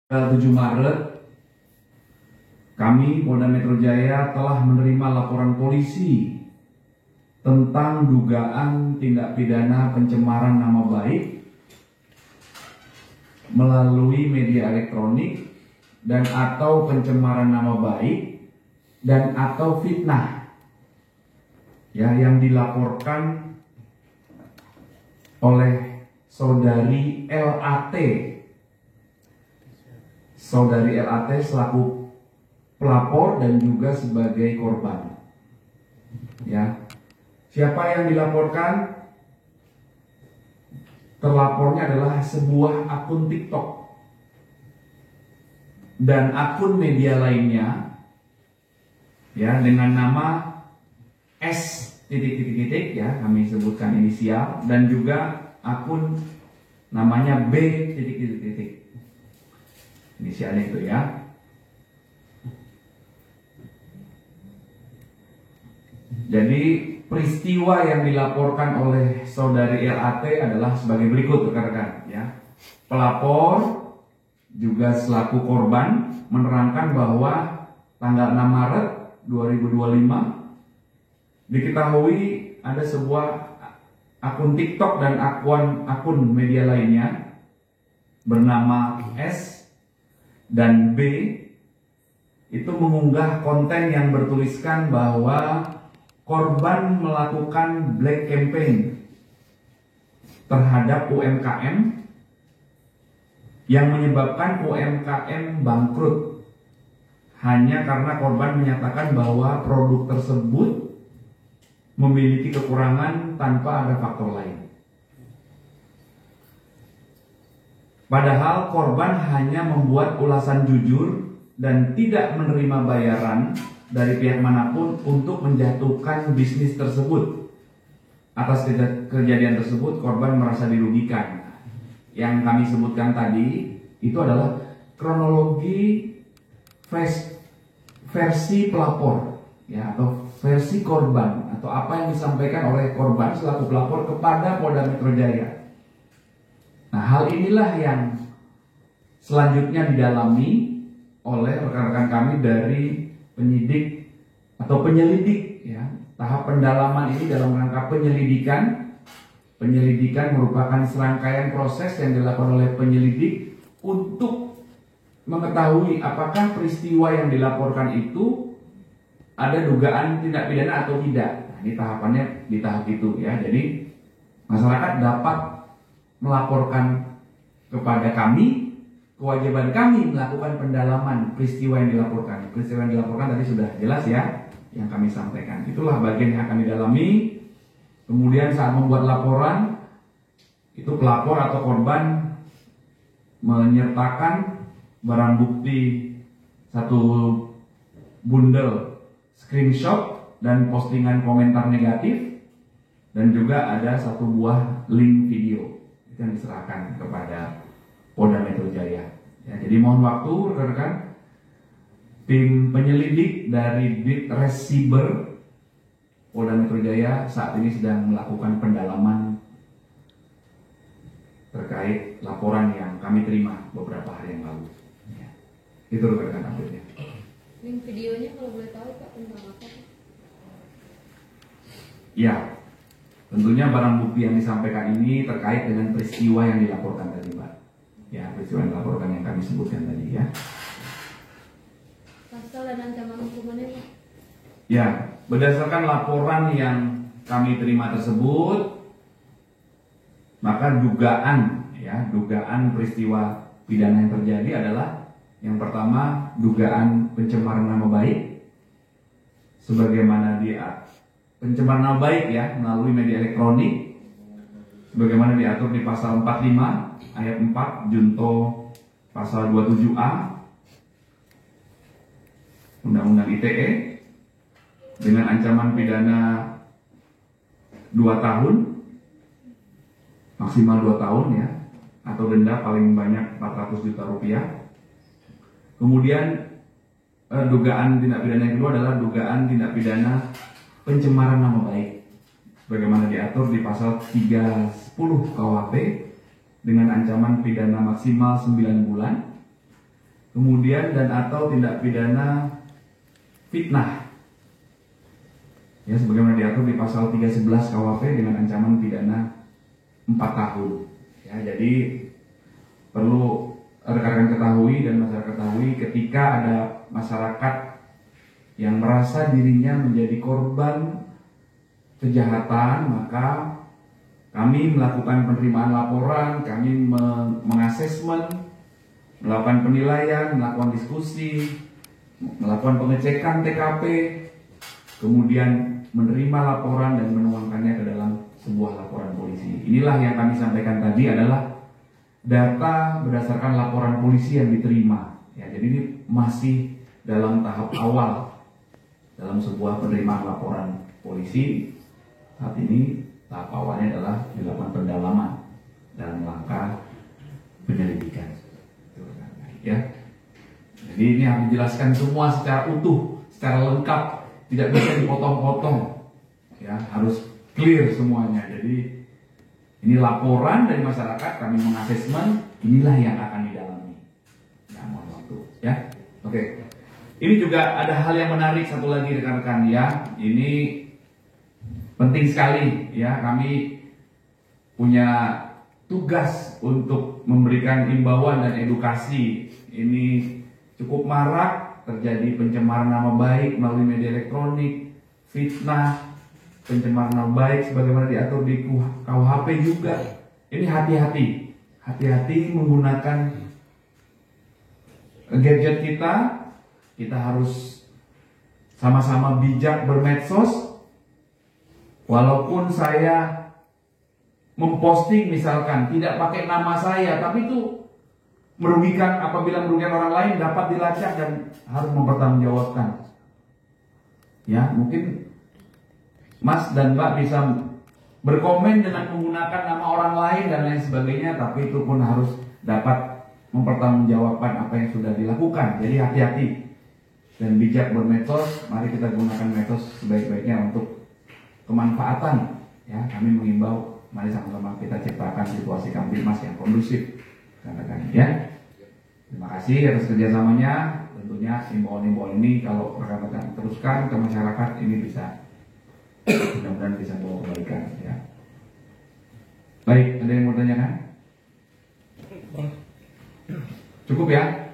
7 Maret, kami Polda Metro Jaya telah menerima laporan polisi tentang dugaan tindak pidana pencemaran nama baik melalui media elektronik dan atau pencemaran nama baik dan atau fitnah ya, yang dilaporkan oleh saudari LAT. Saudari LAT selaku pelapor dan juga sebagai korban. Ya. Siapa yang dilaporkan? Terlapornya adalah sebuah akun TikTok dan akun media lainnya ya dengan nama S titik ya, kami sebutkan inisial, dan juga akun namanya B titik inisialnya itu ya. Jadi peristiwa yang dilaporkan oleh saudari LAT adalah sebagai berikut, rekan-rekan ya. Pelapor juga selaku korban menerangkan bahwa tanggal 6 Maret 2025 diketahui ada sebuah akun TikTok dan akun media lainnya bernama S dan B itu mengunggah konten yang bertuliskan bahwa korban melakukan black campaign terhadap UMKM yang menyebabkan UMKM bangkrut hanya karena korban menyatakan bahwa produk tersebut memiliki kekurangan tanpa ada faktor lain. Padahal korban hanya membuat ulasan jujur dan tidak menerima bayaran dari pihak manapun untuk menjatuhkan bisnis tersebut. Atas kejadian tersebut korban merasa dirugikan. Yang kami sebutkan tadi itu adalah kronologi versi pelapor ya, atau versi korban, atau apa yang disampaikan oleh korban selaku pelapor kepada Polda Metro Jaya. Nah, hal inilah yang selanjutnya didalami oleh rekan-rekan kami dari penyidik atau penyelidik ya. Tahap pendalaman ini dalam rangka penyelidikan. Penyelidikan merupakan serangkaian proses yang dilakukan oleh penyelidik untuk mengetahui apakah peristiwa yang dilaporkan itu ada dugaan tindak pidana atau tidak. Nah, ini tahapannya di tahap itu ya. Jadi masyarakat dapat melaporkan kepada kami, kewajiban kami melakukan pendalaman peristiwa yang dilaporkan. Peristiwa yang dilaporkan tadi sudah jelas ya, yang kami sampaikan. Itulah bagian yang akan didalami. Kemudian saat membuat laporan, itu pelapor atau korban menyertakan barang bukti satu bundel screenshot dan postingan komentar negatif, dan juga ada satu buah link video yang diserahkan kepada Polda Metro Jaya. Ya, jadi mohon waktu rekan-rekan, tim penyelidik dari Ditresiber Polda Metro Jaya saat ini sedang melakukan pendalaman terkait laporan yang kami terima beberapa hari yang lalu. Ya, itu rekan-rekan update-nya. Link videonya kalau boleh tahu Pak tentang apa? Ya, tentunya barang bukti yang disampaikan ini terkait dengan peristiwa yang dilaporkan tadi, Pak. Ya, peristiwa yang dilaporkan yang kami sebutkan tadi ya. Pasal dan ancaman hukumannya Pak? Ya, berdasarkan laporan yang kami terima tersebut, maka dugaan peristiwa pidana yang terjadi adalah yang pertama, dugaan pencemaran nama baik, sebagaimana pencemaran nama baik ya melalui media elektronik, sebagaimana diatur di pasal 45 ayat 4 junto pasal 27A Undang-Undang ITE dengan ancaman pidana 2 tahun, maksimal 2 tahun ya, atau denda paling banyak 400 juta rupiah. Kemudian dugaan tindak pidana yang kedua adalah dugaan tindak pidana pencemaran nama baik, sebagaimana diatur di pasal 310 KUHP dengan ancaman pidana maksimal 9 bulan kemudian dan atau tindak pidana fitnah. Ya, sebagaimana diatur di pasal 311 KUHP dengan ancaman pidana 4 tahun. Ya, jadi perlu rekan-rekan ketahui dan masyarakat ketahui, ketika ada masyarakat yang merasa dirinya menjadi korban kejahatan, maka kami melakukan penerimaan laporan, kami mengasesmen, melakukan penilaian, melakukan diskusi, melakukan pengecekan TKP, kemudian menerima laporan dan menuangkannya ke dalam sebuah laporan polisi. Inilah yang kami sampaikan tadi adalah data berdasarkan laporan polisi yang diterima. Ya, jadi ini masih dalam tahap awal dalam sebuah penerimaan laporan polisi. Saat ini tahap awalnya adalah dilakukan pendalaman dalam langkah penyelidikan. Ya, jadi ini harus dijelaskan semua secara utuh, secara lengkap, tidak bisa dipotong-potong. Ya, harus clear semuanya. Jadi ini laporan dari masyarakat, kami mengasesmen, inilah yang akan didalami. Nah, mohon waktu, ya. Oke. Ini juga ada hal yang menarik satu lagi rekan-rekan ya. Ini penting sekali ya. Kami punya tugas untuk memberikan imbauan dan edukasi. Ini cukup marak terjadi pencemaran nama baik melalui media elektronik, fitnah, pencemaran nama baik sebagaimana diatur di KUHP juga. Ini hati-hati menggunakan gadget kita. Kita harus sama-sama bijak bermedsos. Walaupun saya memposting misalkan tidak pakai nama saya, tapi itu merugikan, apabila merugikan orang lain dapat dilacak dan harus mempertanggungjawabkan. Ya, mungkin Mas dan Mbak bisa berkomen dengan menggunakan nama orang lain dan lain sebagainya, tapi itu pun harus dapat mempertanggungjawabkan apa yang sudah dilakukan. Jadi hati-hati dan bijak bermedsos. Mari kita gunakan medsos sebaik-baiknya untuk kemanfaatan. Ya, kami mengimbau, mari sama-sama kita ciptakan situasi Kamtibmas yang kondusif. Ya, terima kasih atas kerjasamanya. Tentunya imbauan-imbauan ini kalau rekan-rekan teruskan ke masyarakat, ini bisa mudah-mudahan bisa membawa kebaikan. Ya. Baik, ada yang mau tanyakan? Cukup ya.